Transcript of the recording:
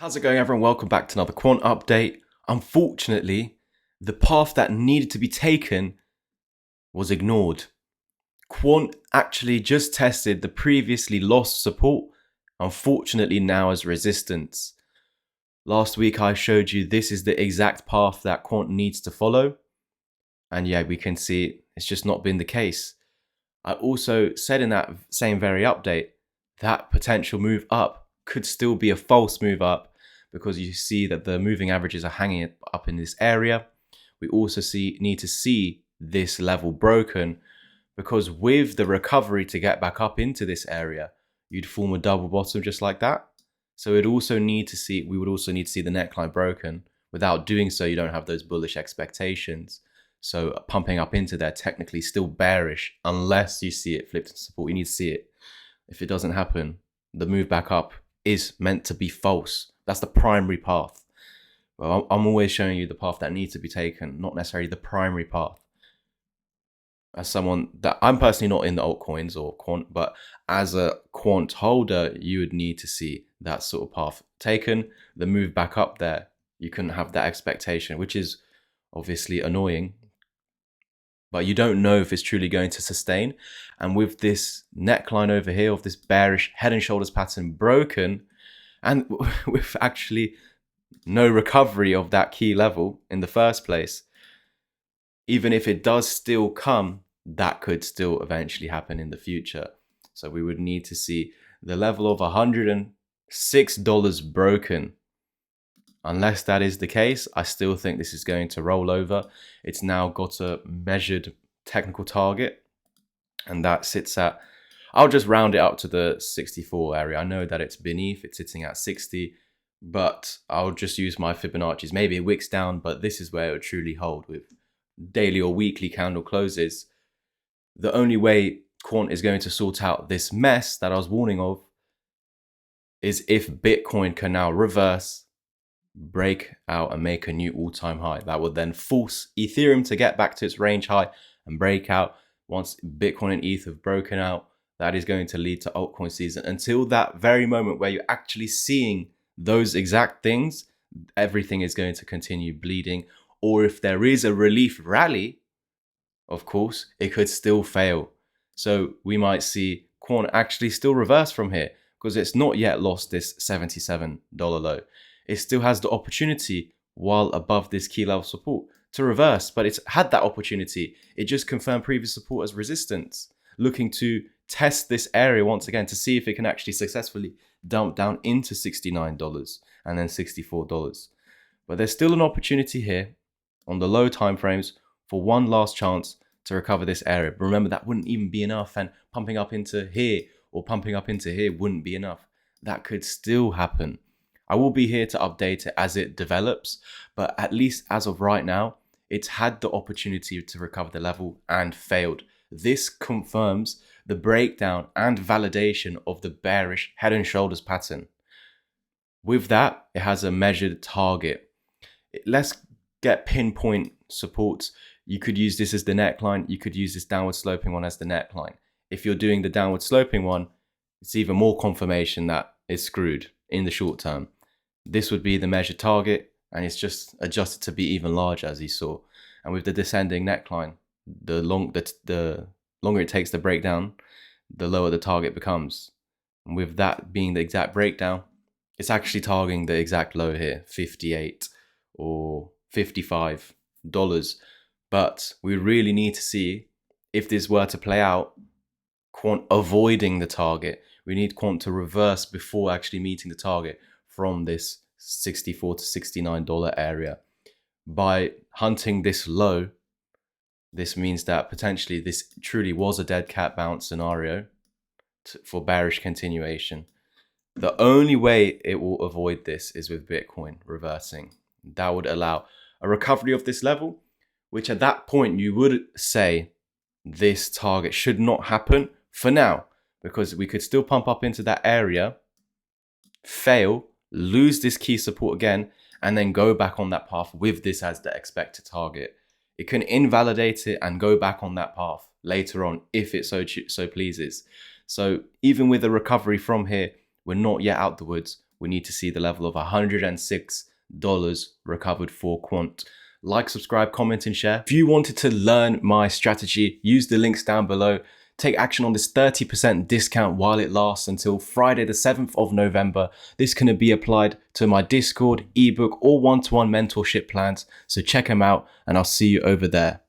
How's it going, everyone? Welcome back to another Quant update. Unfortunately, the path that needed to be taken was ignored. Quant actually just tested the previously lost support, unfortunately now as resistance. Last week I showed you this is the exact path that Quant needs to follow. And yeah, we can see it's just not been the case. I also said in that same very update that potential move up could still be a false move up, because you see that the moving averages are hanging up in this area. We also need to see this level broken, because with the recovery to get back up into this area, you'd form a double bottom just like that. So we would also need to see the neckline broken. Without doing so, you don't have those bullish expectations. So pumping up into there, technically still bearish, unless you see it flip to support. You need to see it. If it doesn't happen, the move back up is meant to be false. That's the primary path. Well, I'm always showing you the path that needs to be taken, not necessarily the primary path. As someone that I'm personally not in the altcoins or quant, but as a quant holder, you would need to see that sort of path taken. The move back up there, you couldn't have that expectation, which is obviously annoying. But you don't know if it's truly going to sustain. And with this neckline over here of this bearish head and shoulders pattern broken, and with actually no recovery of that key level in the first place, even if it does still come, that could still eventually happen in the future. So we would need to see the level of $106 broken. Unless that is the case, I still think this is going to roll over. It's now got a measured technical target, and that sits at, I'll just round it up to the 64 area. I know that it's beneath, it's sitting at 60, but I'll just use my Fibonacci's. Maybe it wicks down, but this is where it would truly hold with daily or weekly candle closes. The only way Quant is going to sort out this mess that I was warning of is if Bitcoin can now reverse, break out and make a new all-time high. That would then force Ethereum to get back to its range high and break out. Once Bitcoin and ETH have broken out, that is going to lead to altcoin season. Until that very moment where you're actually seeing those exact things, everything is going to continue bleeding. Or if there is a relief rally, of course, it could still fail. So we might see Quant actually still reverse from here, because it's not yet lost this $77 low. It still has the opportunity, while above this key level support, to reverse, but it's had that opportunity. It just confirmed previous support as resistance, looking to test this area once again to see if it can actually successfully dump down into $69 and then $64. But there's still an opportunity here on the low time frames for one last chance to recover this area. But remember, that wouldn't even be enough, and pumping up into here or pumping up into here wouldn't be enough. That could still happen. I will be here to update it as it develops, but at least as of right now, it's had the opportunity to recover the level and failed. This confirms the breakdown and validation of the bearish head and shoulders pattern. With that, it has a measured target. Let's get pinpoint supports. You could use this as the neckline. You could use this downward sloping one as the neckline. If you're doing the downward sloping one, it's even more confirmation that it's screwed in the short term. This would be the measured target, and it's just adjusted to be even larger, as you saw. And with the descending neckline, the longer it takes to break down, the lower the target becomes. And with that being the exact breakdown, it's actually targeting the exact low here, 58 or $55. But we really need to see, if this were to play out, Quant avoiding the target. We need Quant to reverse before actually meeting the target from this $64 to $69 area. By hunting this low, this means that potentially this truly was a dead cat bounce scenario for bearish continuation. The only way it will avoid this is with Bitcoin reversing. That would allow a recovery of this level, which at that point you would say this target should not happen for now, because we could still pump up into that area, fail, lose this key support again, and then go back on that path with this as the expected target. It can invalidate it and go back on that path later on if it so pleases. So even with a recovery from here, we're not yet out the woods. we need to see the level of $106 recovered for Quant. Like, subscribe, comment, and share. If you wanted to learn my strategy, use the links down below. Take action on this 30% discount while it lasts until Friday the 7th of November. This can be applied to my Discord, ebook, or one-to-one mentorship plans. So check them out and I'll see you over there.